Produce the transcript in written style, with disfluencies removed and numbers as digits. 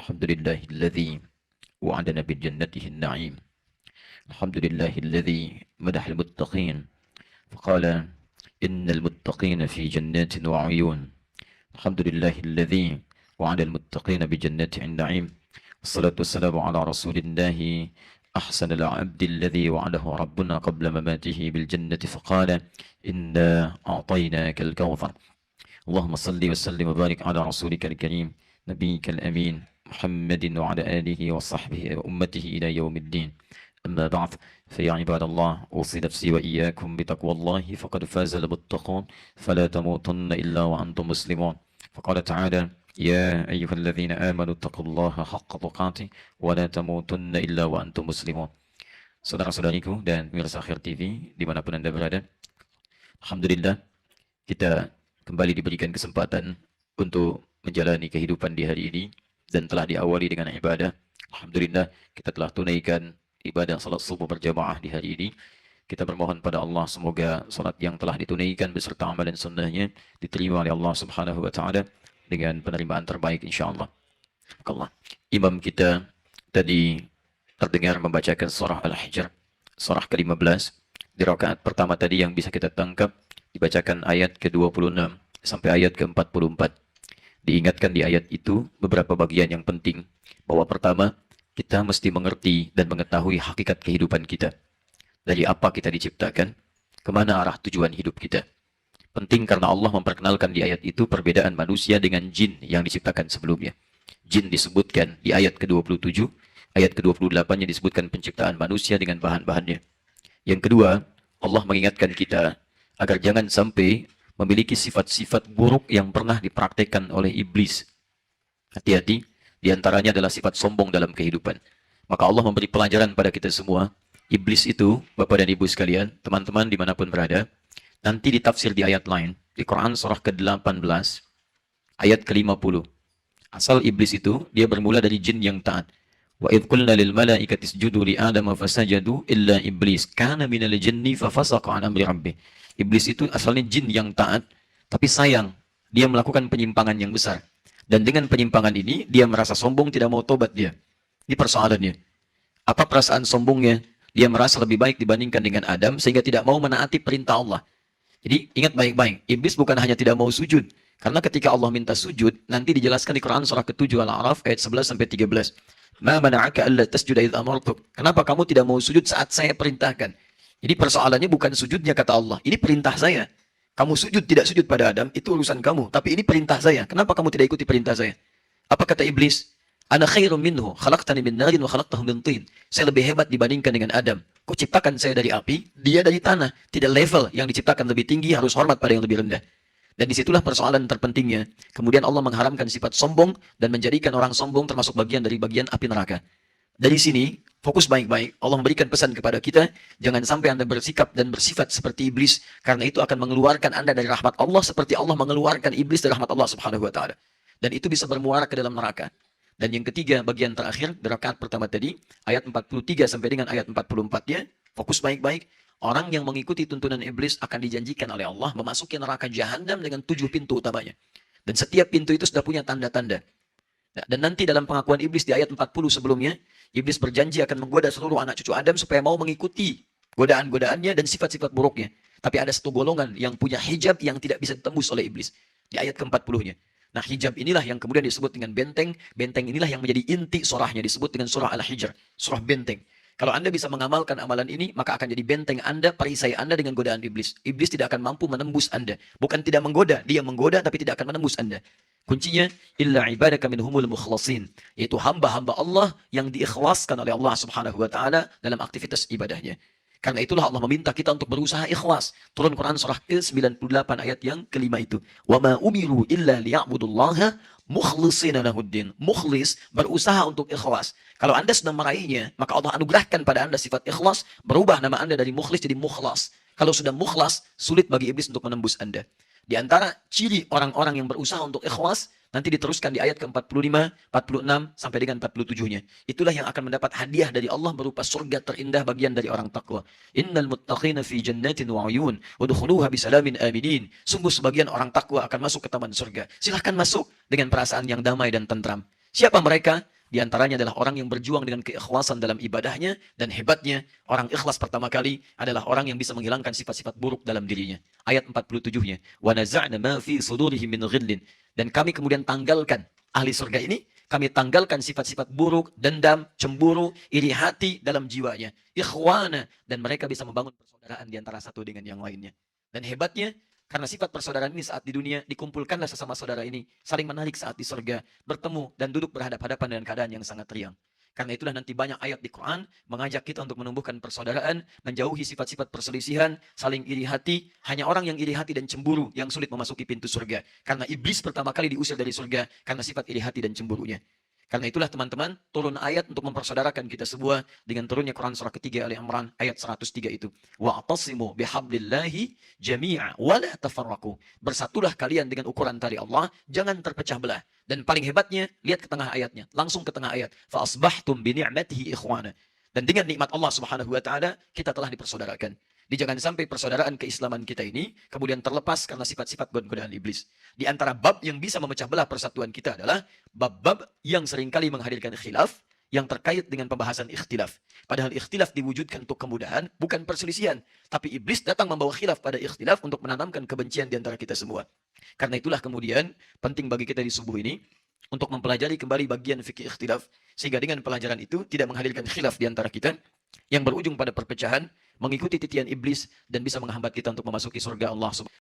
الحمد لله الذي وعدنا بجنته النعيم. الحمد لله الذي مدح المتقين فقال إن المتقين في جنات وعيون. الحمد لله الذي وعد المتقين بجنات النعيم، والصلاة والسلام على رسول الله أحسن العبد الذي وعده ربنا قبل مماته بالجنة فقال إنا أعطيناك الكوثر. اللهم صل وسلم وبارك على رسولك الكريم نبيك الأمين محمد وعلى آله وصحبه وأمته إلى يوم الدين. أما بعد، فيا عباد الله، أوصي نفسي وإياكم بتقوى الله، فقد فاز المتقون، فلا تموتن إلا وأنتم مسلمون. فقال تعالى: يا أيها الذين آمنوا اتقوا الله حق تقاته ولا تموتن إلا وأنتم مسلمون. Saudara-saudariku dan pemirsa Akhir TV dimanapun Anda berada, Alhamdulillah kita kembali diberikan kesempatan untuk menjalani kehidupan di hari ini, dan telah diawali dengan ibadah. Alhamdulillah kita telah tunaikan ibadah salat subuh berjamaah di hari ini. Kita bermohon pada Allah semoga salat yang telah ditunaikan beserta amalan sunnahnya diterima oleh Allah Subhanahu wa taala dengan penerimaan terbaik insyaallah. Allah. Imam kita tadi terdengar membacakan surah Al-Hijr, surah ke-15. Di rakaat pertama tadi yang bisa kita tangkap dibacakan ayat ke-26 sampai ayat ke-44. Diingatkan di ayat itu beberapa bagian yang penting, bahwa pertama, kita mesti mengerti dan mengetahui hakikat kehidupan kita. Dari apa kita diciptakan, kemana arah tujuan hidup kita. Penting karena Allah memperkenalkan di ayat itu perbedaan manusia dengan jin yang diciptakan sebelumnya. Jin disebutkan di ayat ke-27, ayat ke-28-nya disebutkan penciptaan manusia dengan bahan-bahannya. Yang kedua, Allah mengingatkan kita agar jangan sampai memiliki sifat-sifat buruk yang pernah dipraktekkan oleh iblis. Hati-hati, diantaranya adalah sifat sombong dalam kehidupan. Maka Allah memberi pelajaran pada kita semua. Iblis itu, Bapak dan Ibu sekalian, teman-teman dimanapun berada, nanti ditafsir di ayat lain, di Quran surah ke-18, ayat ke-50. Asal iblis itu, dia bermula dari jin yang taat. Wa idh qulna lil malaikati isjudu li Adam fasajadu illa iblis kana minal jinni fafasaqa an amri rabbih. Iblis itu asalnya jin yang taat, tapi sayang, dia melakukan penyimpangan yang besar. Dan dengan penyimpangan ini, dia merasa sombong, tidak mau tobat dia. Ini persoalannya. Apa perasaan sombongnya? Dia merasa lebih baik dibandingkan dengan Adam, sehingga tidak mau menaati perintah Allah. Jadi, ingat baik-baik, iblis bukan hanya tidak mau sujud. Karena ketika Allah minta sujud, nanti dijelaskan di Quran surah ke-7 Al-A'raf, ayat 11-13. Ma mana'aka alla tasjuda idh amartuk. Kenapa kamu tidak mau sujud saat saya perintahkan? Jadi persoalannya bukan sujudnya, kata Allah. Ini perintah saya. Kamu sujud tidak sujud pada Adam, itu urusan kamu. Tapi ini perintah saya. Kenapa kamu tidak ikuti perintah saya? Apa kata iblis? Ana khairum minhu, khalaqtani min narin wa khalaqtahu min tin. Saya lebih hebat dibandingkan dengan Adam. Kau ciptakan saya dari api, dia dari tanah. Tidak level, yang diciptakan lebih tinggi harus hormat pada yang lebih rendah. Dan disitulah persoalan terpentingnya. Kemudian Allah mengharamkan sifat sombong dan menjadikan orang sombong termasuk bagian dari bagian api neraka. Dari sini, fokus baik-baik. Allah memberikan pesan kepada kita, jangan sampai Anda bersikap dan bersifat seperti iblis, karena itu akan mengeluarkan Anda dari rahmat Allah seperti Allah mengeluarkan iblis dari rahmat Allah Subhanahu wa taala. Dan itu bisa bermuara ke dalam neraka. Dan yang ketiga, bagian terakhir, di rakaat pertama tadi, ayat 43 sampai dengan ayat 44-nya, fokus baik-baik. Orang yang mengikuti tuntunan iblis akan dijanjikan oleh Allah memasuki neraka jahanam dengan 7 pintu utamanya. Dan setiap pintu itu sudah punya tanda-tanda. Dan nanti dalam pengakuan iblis di ayat 40 sebelumnya, iblis berjanji akan menggoda seluruh anak cucu Adam supaya mau mengikuti godaan-godaannya dan sifat-sifat buruknya. Tapi ada satu golongan yang punya hijab yang tidak bisa ditembus oleh iblis. Di ayat ke-40-nya. Nah, hijab inilah yang kemudian disebut dengan benteng. Benteng inilah yang menjadi inti surahnya, disebut dengan surah Al-Hijr. Surah benteng. Kalau Anda bisa mengamalkan amalan ini, maka akan jadi benteng Anda, perisai Anda dengan godaan iblis. Iblis tidak akan mampu menembus Anda. Bukan tidak menggoda, dia menggoda tapi tidak akan menembus Anda. Kuncinya, illa ibadaka minhumul mukhlasin. Yaitu hamba-hamba Allah yang diikhlaskan oleh Allah Subhanahu wa taala dalam aktivitas ibadahnya. Karena itulah Allah meminta kita untuk berusaha ikhlas. Turun Quran surah ke-98 ayat yang kelima itu. Wa ma umiru illa liya'budullaha mukhlishina lahuddin. Mukhlis, berusaha untuk ikhlas. Kalau Anda sudah meraihnya, maka Allah anugerahkan pada Anda sifat ikhlas, berubah nama Anda dari mukhlis jadi mukhlas. Kalau sudah mukhlas, sulit bagi iblis untuk menembus Anda. Di antara ciri orang-orang yang berusaha untuk ikhlas, nanti diteruskan di ayat ke-45, 46, sampai dengan 47-nya. Itulah yang akan mendapat hadiah dari Allah berupa surga terindah bagian dari orang takwa. Innal muttaqina fi jannatin wa uyun, udkhuluha bisalamin aminin. Sungguh sebagian orang takwa akan masuk ke taman surga. Silahkan masuk dengan perasaan yang damai dan tentram. Siapa mereka? Di antaranya adalah orang yang berjuang dengan keikhlasan dalam ibadahnya, dan hebatnya orang ikhlas pertama kali adalah orang yang bisa menghilangkan sifat-sifat buruk dalam dirinya. Ayat 47-nya, wa naza'na ma fi sudurihim min ghillin, dan kami kemudian tanggalkan, ahli surga ini kami tanggalkan sifat-sifat buruk, dendam, cemburu, iri hati dalam jiwanya. Ikhwana, dan mereka bisa membangun persaudaraan di antara satu dengan yang lainnya. Dan hebatnya, karena sifat persaudaraan ini saat di dunia, dikumpulkanlah sesama saudara ini, saling menarik saat di surga, bertemu dan duduk berhadap-hadapan dengan keadaan yang sangat riang. Karena itulah nanti banyak ayat di Quran mengajak kita untuk menumbuhkan persaudaraan, menjauhi sifat-sifat perselisihan, saling iri hati. Hanya orang yang iri hati dan cemburu yang sulit memasuki pintu surga. Karena iblis pertama kali diusir dari surga karena sifat iri hati dan cemburunya. Karena itulah teman-teman, turun ayat untuk mempersaudarakan kita semua dengan turunnya Quran surah ketiga Ali Imran ayat 103 itu. Wa'tasimu bihablillahi jami'a wa la tafarraqu. Bersatulah kalian dengan ukuran tali Allah, jangan terpecah belah. Dan paling hebatnya, lihat ke tengah ayatnya, langsung ke tengah ayat. Fa asbahtum bi ni'matihi ikhwana. Dan dengan nikmat Allah Subhanahu wa taala, kita telah dipersaudarakan. Jangan sampai persaudaraan keislaman kita ini kemudian terlepas karena sifat-sifat godaan iblis. Di antara bab yang bisa memecah belah persatuan kita adalah bab-bab yang seringkali menghadirkan khilaf yang terkait dengan pembahasan ikhtilaf. Padahal ikhtilaf diwujudkan untuk kemudahan, bukan perselisihan. Tapi iblis datang membawa khilaf pada ikhtilaf untuk menanamkan kebencian di antara kita semua. Karena itulah kemudian penting bagi kita di subuh ini untuk mempelajari kembali bagian fikih ikhtilaf. Sehingga dengan pelajaran itu tidak menghadirkan khilaf di antara kita yang berujung pada perpecahan, mengikuti titian iblis, dan bisa menghambat kita untuk memasuki surga Allah Subhanahu